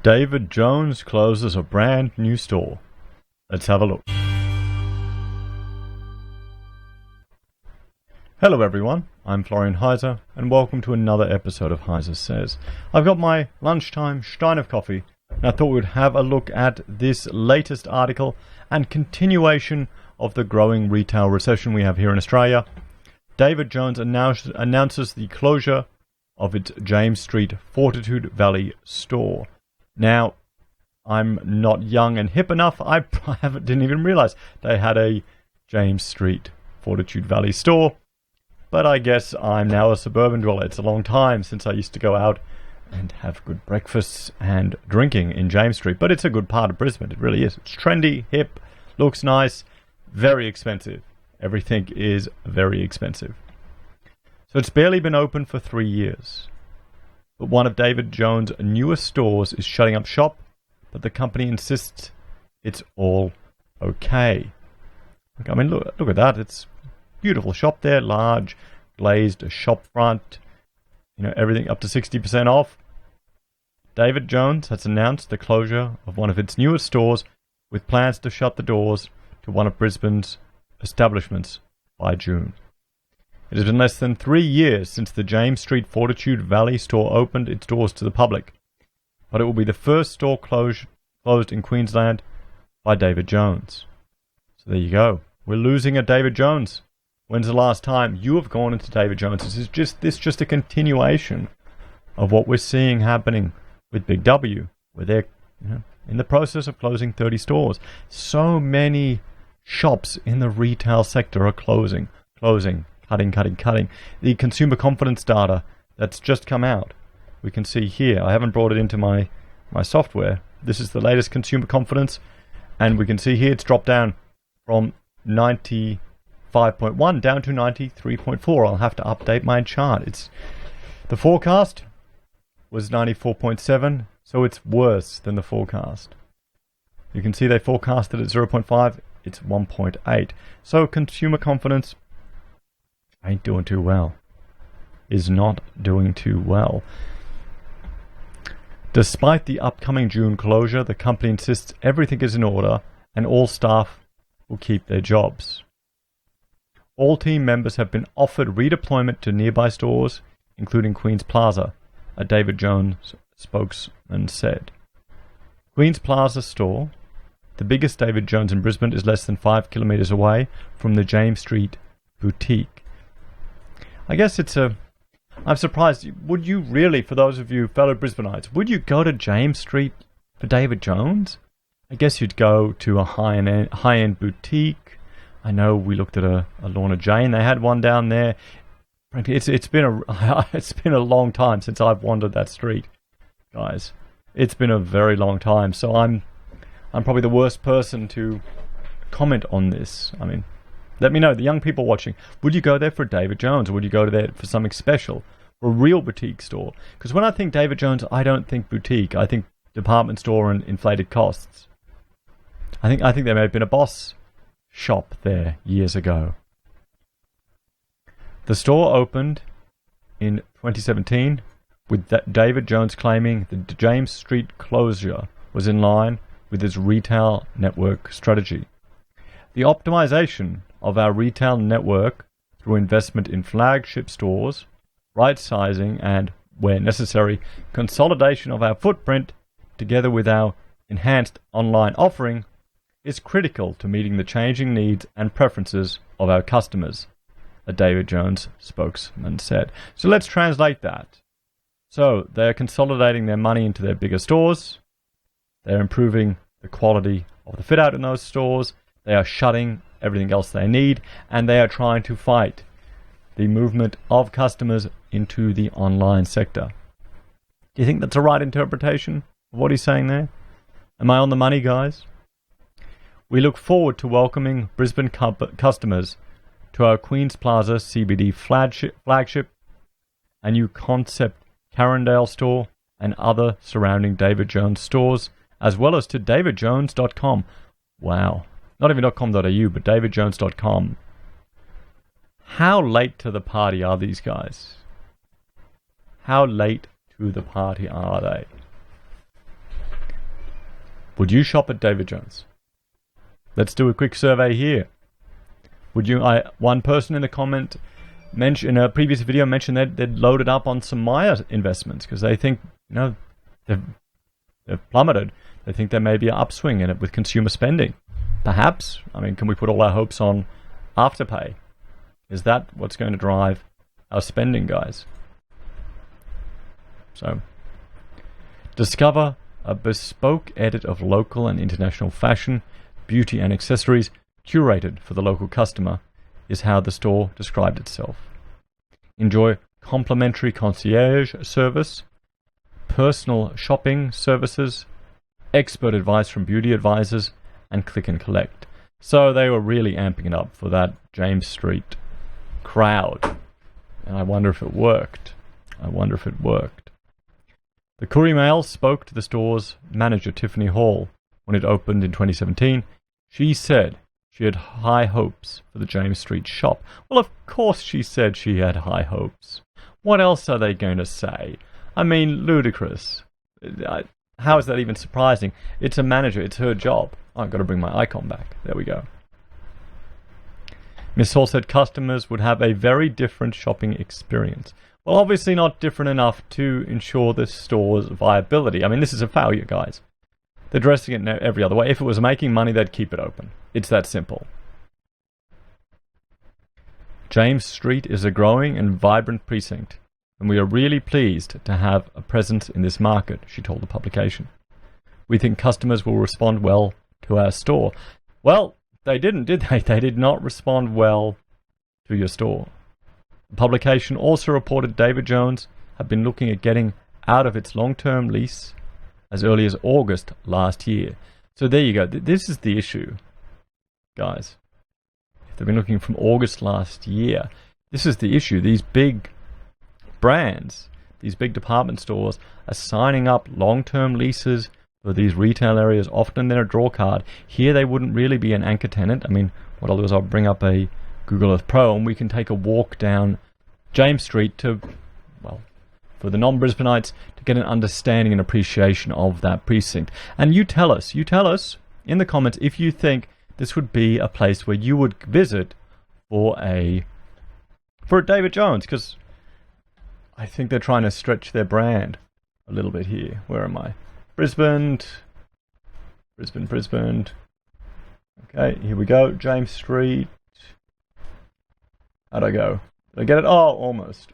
David Jones closes a brand new store. Let's have a look. Hello everyone, I'm Florian Heise, and welcome to another episode of HeiseSays. I've got my lunchtime stein of coffee, and I thought we'd have a look at this latest article and continuation of the growing retail recession we have here in Australia. David Jones announces the closure of its James Street Fortitude Valley store. Now, I'm not young and hip enough, I didn't even realise they had a James Street Fortitude Valley store. But I guess I'm now a suburban dweller. It's a long time since I used to go out and have good breakfasts and drinking in James Street. But it's a good part of Brisbane, it really is. It's trendy, hip, looks nice, very expensive. Everything is very expensive. So it's barely been open for 3 years. But one of David Jones' newest stores is shutting up shop, but the company insists it's all okay. I mean, look at that. It's a beautiful shop there, large, glazed shop front, everything up to 60% off. David Jones has announced the closure of one of its newest stores with plans to shut the doors to one of Brisbane's establishments by June. It has been less than 3 years since the James Street Fortitude Valley store opened its doors to the public, but it will be the first store closed in Queensland by David Jones. So there you go. We're losing a David Jones. When's the last time you have gone into David Jones? This is just a continuation of what we're seeing happening with Big W, where they're in the process of closing 30 stores. So many shops in the retail sector are closing, cutting. The consumer confidence data that's just come out, we can see here. I haven't brought it into my software. This is the latest consumer confidence, and we can see here it's dropped down from 95.1 down to 93.4. I'll have to update my chart. The forecast was 94.7, so it's worse than the forecast. You can see they forecasted at 0.5, it's 1.8. So consumer confidence ain't doing too well. Is not doing too well. Despite the upcoming June closure, the company insists everything is in order and all staff will keep their jobs. All team members have been offered redeployment to nearby stores, including Queen's Plaza, a David Jones spokesman said. Queen's Plaza store, the biggest David Jones in Brisbane, is less than 5 kilometres away from the James Street boutique. I guess I'm surprised. Would you really, for those of you fellow Brisbaneites, would you go to James Street for David Jones? I guess you'd go to a high-end boutique. I know we looked at a Lorna Jane. They had one down there. Frankly, it's been a long time since I've wandered that street, guys. It's been a very long time. So I'm probably the worst person to comment on this. I mean, let me know, the young people watching, would you go there for David Jones, or would you go there for something special, for a real boutique store? Because when I think David Jones, I don't think boutique. I think department store and inflated costs. I think there may have been a Boss shop there years ago. The store opened in 2017, with David Jones claiming the James Street closure was in line with his retail network strategy. The optimization of our retail network through investment in flagship stores, right-sizing and, where necessary, consolidation of our footprint, together with our enhanced online offering, is critical to meeting the changing needs and preferences of our customers, a David Jones spokesman said. So let's translate that. So they're consolidating their money into their bigger stores, they're improving the quality of the fit-out in those stores, they are shutting everything else they need, and they are trying to fight the movement of customers into the online sector. Do you think that's a right interpretation of what he's saying there? Am I on the money, guys? We look forward to welcoming Brisbane customers to our Queen's Plaza CBD flagship, a new concept Carindale store, and other surrounding David Jones stores, as well as to davidjones.com. Wow. Not even .com.au, but davidjones.com. How late to the party are these guys? How late to the party are they? Would you shop at David Jones? Let's do a quick survey here. Would you? One person in the comment in a previous video mentioned that they'd loaded up on some Maya investments because they think, they've plummeted. They think there may be an upswing in it with consumer spending. Perhaps. I mean, can we put all our hopes on Afterpay? Is that what's going to drive our spending, guys? So, discover a bespoke edit of local and international fashion, beauty and accessories curated for the local customer is how the store described itself. Enjoy complimentary concierge service, personal shopping services, expert advice from beauty advisors, and click and collect. So they were really amping it up for that James Street crowd. And I wonder if it worked. The Courier Mail spoke to the store's manager, Tiffany Hall, when it opened in 2017. She said she had high hopes for the James Street shop. Well, of course she said she had high hopes. What else are they going to say? I mean, ludicrous. How is that even surprising? It's a manager. It's her job. I've got to bring my icon back. There we go. Miss Hall said customers would have a very different shopping experience. Well, obviously not different enough to ensure the store's viability. I mean, this is a failure, guys. They're dressing it every other way. If it was making money, they'd keep it open. It's that simple. James Street is a growing and vibrant precinct, and we are really pleased to have a presence in this market, she told the publication. We think customers will respond well to our store. Well, they didn't, did they? They did not respond well to your store. The publication also reported David Jones had been looking at getting out of its long-term lease as early as August last year. So there you go. This is the issue, guys. If they've been looking from August last year, this is the issue. These big brands, these big department stores are signing up long-term leases for these retail areas. Often they're a draw card. Here they wouldn't really be an anchor tenant. I mean, what I'll do is I'll bring up a Google Earth Pro and we can take a walk down James Street to, well, for the non-Brisbaneites to get an understanding and appreciation of that precinct. And you tell us in the comments if you think this would be a place where you would visit for a David Jones, because I think they're trying to stretch their brand a little bit here. Where am I? Brisbane. Okay, here we go. James Street. How'd I go? Did I get it? Oh, almost.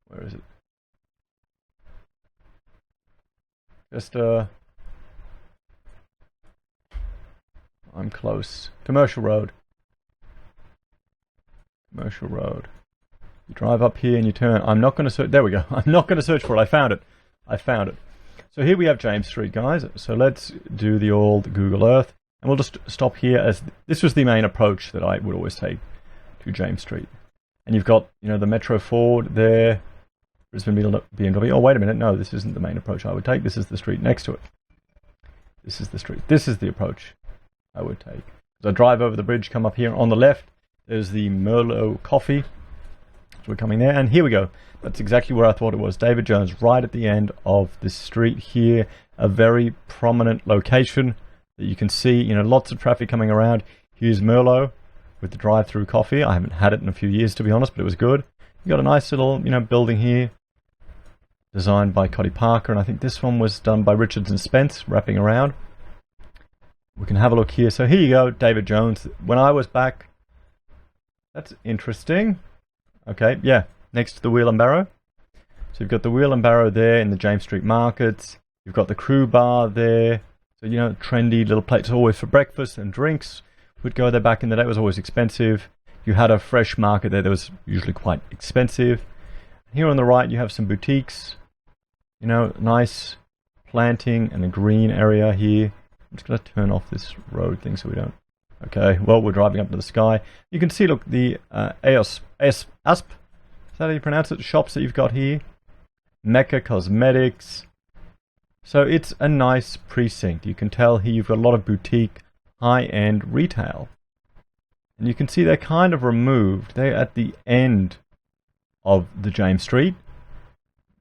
Where is it? Just, I'm close. Commercial Road. You drive up here and you turn. I'm not going to search. There we go. I'm not going to search for it. I found it. So here we have James Street, guys. So let's do the old Google Earth. And we'll just stop here, as this was the main approach that I would always take to James Street. And you've got, the Metro Ford there, Brisbane BMW. Oh, wait a minute. No, this isn't the main approach I would take. This is the street next to it. This is the street. This is the approach I would take. So I drive over the bridge, come up here. On the left, there's the Merlot Coffee. So we're coming there. And here we go. That's exactly where I thought it was. David Jones, right at the end of this street here. A very prominent location that you can see, lots of traffic coming around. Here's Merlot with the drive-through coffee. I haven't had it in a few years, to be honest, but it was good. You got a nice little, building here, designed by Cody Parker, and I think this one was done by Richards and Spence, wrapping around. We can have a look here. So here you go, David Jones. When I was back, that's interesting. Okay, yeah, next to the Wheel and Barrow. So you've got the Wheel and Barrow there in the James Street markets. You've got the Crew Bar there. So, trendy little plates always for breakfast and drinks. Would go there back in the day. It was always expensive. You had a fresh market there that was usually quite expensive. Here on the right, you have some boutiques. Nice planting and a green area here. I'm just going to turn off this road thing so we don't. Okay, well, we're driving up to the sky. You can see, look, the ASP. Is that how you pronounce it? Shops that you've got here. Mecca Cosmetics. So it's a nice precinct. You can tell here you've got a lot of boutique, high-end retail. And you can see they're kind of removed. They're at the end of the James Street.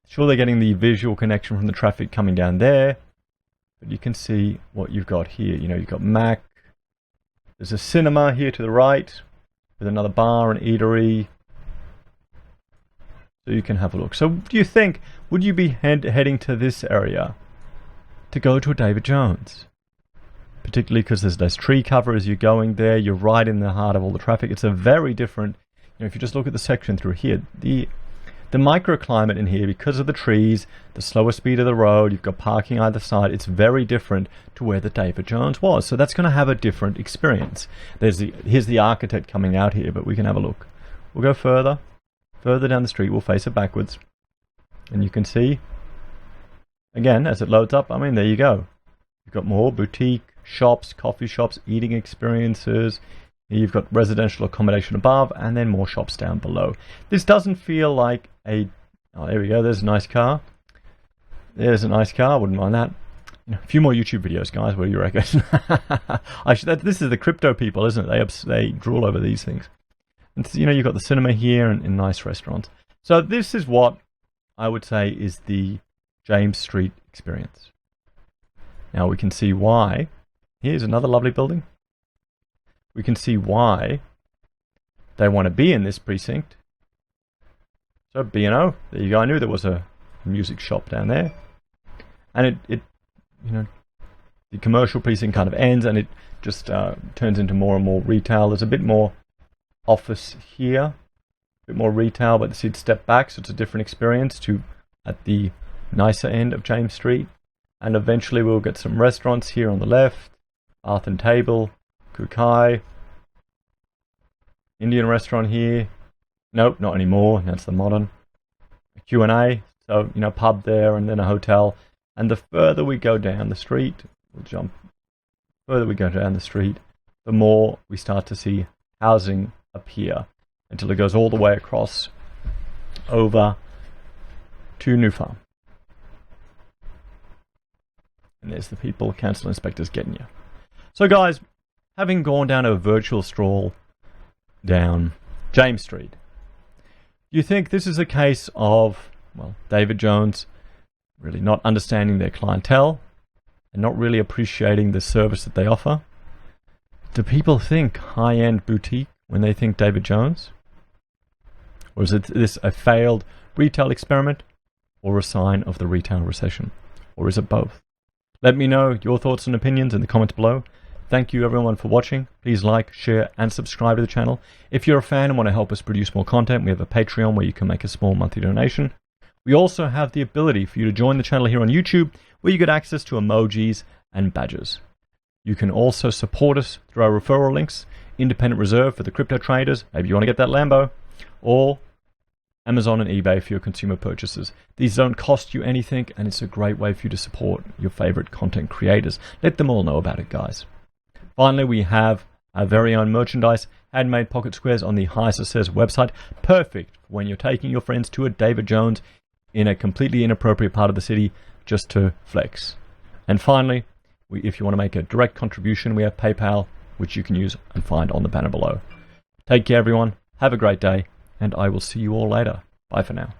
Sure, they're getting the visual connection from the traffic coming down there. But you can see what you've got here. You know, you've got Mac. There's a cinema here to the right with another bar and eatery. So you can have a look. So do you think, would you be heading to this area to go to a David Jones? Particularly because there's less tree cover as you're going there. You're right in the heart of all the traffic. It's a very different, you know, if you just look at the section through here, the microclimate in here, because of the trees, the slower speed of the road, you've got parking either side, it's very different to where the David Jones was. So that's going to have a different experience. Here's the architect coming out here, but we can have a look. We'll go further down the street. We'll face it backwards. And you can see, again, as it loads up, I mean, there you go. You've got more boutique shops, coffee shops, eating experiences. You've got residential accommodation above and then more shops down below. This doesn't feel like a... Oh, there we go. There's a nice car. There's a nice car. Wouldn't mind that. You know, a few more YouTube videos, guys. What do you reckon? This is the crypto people, isn't it? They drool over these things. And, you know, you've got the cinema here and nice restaurants. So this is what I would say is the James Street experience. Now we can see why. Here's another lovely building. We can see why they want to be in this precinct. So B&O, there you go. I knew there was a music shop down there. And it you know, the commercial precinct kind of ends and it just turns into more and more retail. There's a bit more office here, a bit more retail, but see it step back, so it's a different experience to at the nicer end of James Street. And eventually we'll get some restaurants here on the left, Bath and Table, Kukai, Indian restaurant here. Nope, not anymore. That's the modern. A Q&A, so, you know, pub there and then a hotel. And the further we go down the street, further we go down the street, the more we start to see housing appear until it goes all the way across over to New Farm. And there's the people, council inspectors getting you. So guys, having gone down a virtual stroll down James Street, do you think this is a case of, well, David Jones really not understanding their clientele and not really appreciating the service that they offer? Do people think high-end boutique when they think David Jones? Or is this a failed retail experiment or a sign of the retail recession? Or is it both? Let me know your thoughts and opinions in the comments below. Thank you everyone for watching. Please like, share and subscribe to the channel. If you're a fan and want to help us produce more content, we have a Patreon where you can make a small monthly donation. We also have the ability for you to join the channel here on YouTube where you get access to emojis and badges. You can also support us through our referral links, Independent Reserve for the crypto traders, maybe you want to get that Lambo, or Amazon and eBay for your consumer purchases. These don't cost you anything and it's a great way for you to support your favorite content creators. Let them all know about it, guys. Finally, we have our very own merchandise, handmade pocket squares on the HeiseSays website. Perfect when you're taking your friends to a David Jones in a completely inappropriate part of the city just to flex. And finally, if you want to make a direct contribution, we have PayPal, which you can use and find on the banner below. Take care, everyone. Have a great day, and I will see you all later. Bye for now.